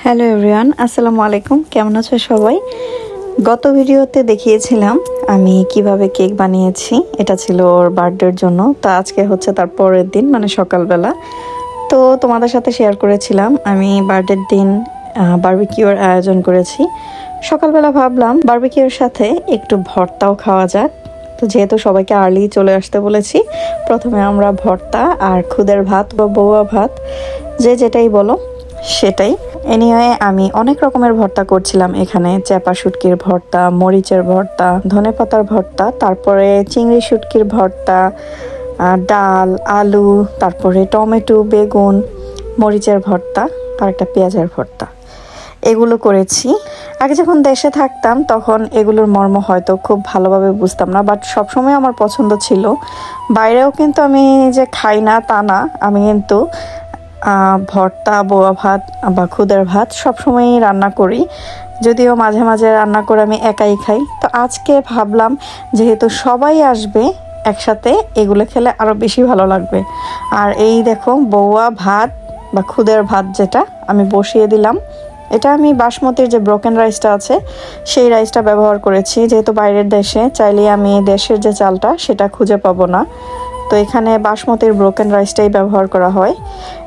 Hello everyone, আসসালামু আলাইকুম। কেমন আছো সবাই? গত ভিডিওতে দেখিয়েছিলাম আমি কিভাবে কেক বানিয়েছি। এটা ছিল ওর বার্থডের জন্য। তো আজকে হচ্ছে তার পরের দিন, মানে সকালবেলা। তো তোমাদের সাথে শেয়ার করেছিলাম আমি বার্থডের দিন বারবিকিউর আয়োজন করেছি। সকালবেলা ভাবলাম বারবিকিউর সাথে একটু ভর্তাও খাওয়া যাক। তো যেহেতু সবাইকে আর্লি চলে আসতে বলেছি, প্রথমে আমরা ভর্তা আর খুদের ভাত বা বউয়া ভাত, যে যেটাই বলো সেটাই। এনিওয়ে আমি অনেক রকমের ভর্তা করছিলাম এখানে। চেপা শুটকির ভর্তা, মরিচের ভর্তা, ধনেপাতার ভর্তা, তারপরে চিংড়ি শুটকির ভর্তা, ডাল, আলু, তারপরে টমেটো, বেগুন, মরিচের ভর্তা আর একটা পেঁয়াজের ভর্তা, এগুলো করেছি। আগে যখন দেশে থাকতাম তখন এগুলোর মর্ম হয়তো খুব ভালোভাবে বুঝতাম না, বাট সবসময় আমার পছন্দ ছিল। বাইরেও কিন্তু আমি যে খাই না তা না, আমি কিন্তু ভর্তা, বোয়া ভাত বা খুদের ভাত সবসময়ই রান্না করি। যদিও মাঝে মাঝে রান্না করে আমি একাই খাই। তো আজকে ভাবলাম যেহেতু সবাই আসবে একসাথে, এগুলো খেলে আরও বেশি ভালো লাগবে। আর এই দেখো বউয়া ভাত বা খুদের ভাত যেটা আমি বসিয়ে দিলাম। এটা আমি বাসমতির যে ব্রোকেন রাইসটা আছে সেই রাইসটা ব্যবহার করেছি, যেহেতু বাইরের দেশে চাইলে আমি দেশের যে চালটা সেটা খুঁজে পাবো না। তো এখানে বাসমতির ব্রোকেন রাইসটাই ব্যবহার করা হয়।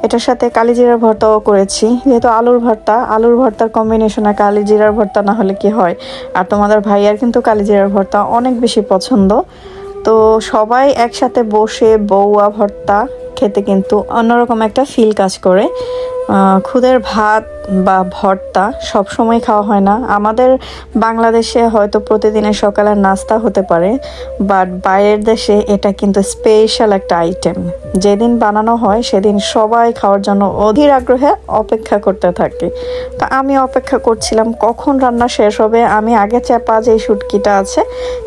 এটার সাথে কালিজিরার ভর্তাও করেছি, যেহেতু আলুর ভর্তার কম্বিনেশনে কালিজিরার ভর্তা না হলে কি হয়। আর তোমাদের ভাইয়ার কিন্তু কালিজিরার ভর্তা অনেক বেশি পছন্দ। তো সবাই একসাথে বসে বউয়া ভর্তা খেতে কিন্তু অন্যরকম একটা ফিল কাজ করে। খুদের ভাত বা ভর্তা সব সময় খাওয়া হয় না। আমাদের বাংলাদেশে হয়তো প্রতিদিনের সকালের নাস্তা হতে পারে, বাট বাইরের দেশে এটা কিন্তু স্পেশাল একটা আইটেম। যেদিন বানানো হয় সেদিন সবাই খাওয়ার জন্য অধীর আগ্রহে অপেক্ষা করতে থাকে। তো আমি অপেক্ষা করছিলাম কখন রান্না শেষ হবে। আমি আগে চেপা যে শুটকিটা আছে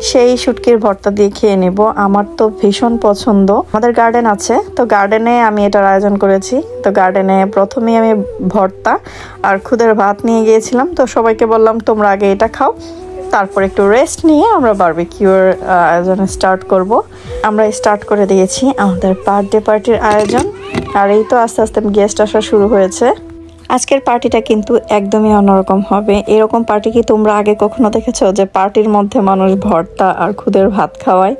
সেই শুটকির ভর্তা দিয়ে খেয়ে নেব। আমার তো ভীষণ পছন্দ। আমাদের গার্ডেন আছে, তো গার্ডেনে আমি এটার আয়োজন করেছি। তো গার্ডেনে প্রথমে আমি ভর্তা আর খুদের ভাত নিয়ে গিয়েছিলাম। তো সবাইকে বললাম তোমরা আগে এটা খাও, তারপর একটু রেস্ট নিয়ে আমরা বারবিকিউর আয়োজন স্টার্ট করব। আমরা স্টার্ট করে দিয়েছি আমাদের বার্থডে পার্টির আয়োজন। আর এই তো আস্তে আস্তে গেস্ট আসা শুরু হয়েছে। আজকের পার্টিটা কিন্তু একদমই অন্যরকম হবে। এরকম পার্টি কি তোমরা আগে কখনো দেখেছো যে পার্টির মধ্যে মানুষ ভর্তা আর খুদের ভাত খাওয়ায়?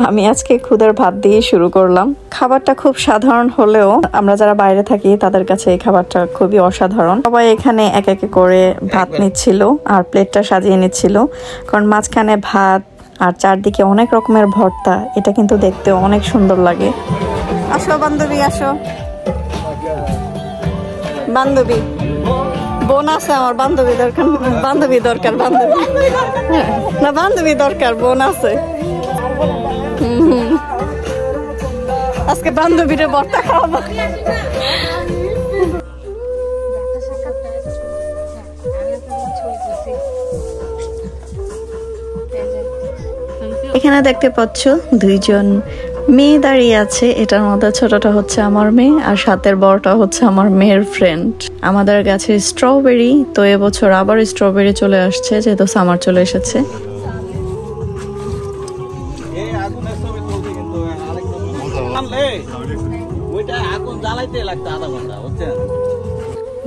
আমি আজকে খুদের ভাত দিয়ে শুরু করলাম। খাবারটা খুব সাধারণ হলেও আমরা যারা বাইরে থাকি তাদের কাছে এই খাবারটা খুবই অসাধারণ। সবাই এখানে এক এক করে ভাত নিচ্ছিল আর প্লেটটা সাজিয়ে নিচ্ছিল, কারণ মাঝখানে ভাত আর চারদিকে অনেক রকমের ভর্তা। এটা কিন্তু দেখতে অনেক সুন্দর লাগে। আসো বান্ধবী, আসো বান্ধবী। বোন আছে আমার, বান্ধবী দরকার না, বান্ধবী দরকার, বোন আছে। আজকে বান্ধবীরে ভর্তা খাওয়াবো। এখানে দেখতে পাচ্ছ দুইজন মেয়ে দাঁড়িয়ে আছে। এটার মধ্যে ছোটটা হচ্ছে আমার মেয়ে আর সাথের বড়টা হচ্ছে আমার মেয়ের ফ্রেন্ড। আমাদের গাছে স্ট্রবেরি, তো এবছর আবার স্ট্রবেরি চলে আসছে যেহেতু সামার চলে এসেছে।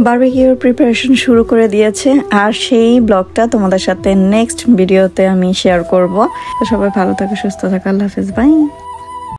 বারবিকিউর প্রিপারেশন শুরু করে দিয়েছে, আর সেই ব্লগটা তোমাদের সাথে নেক্সট ভিডিওতে আমি শেয়ার করব। তো সবাই ভালো থাকো, সুস্থ থাকো, আল্লাহ হাফেজ, বাই।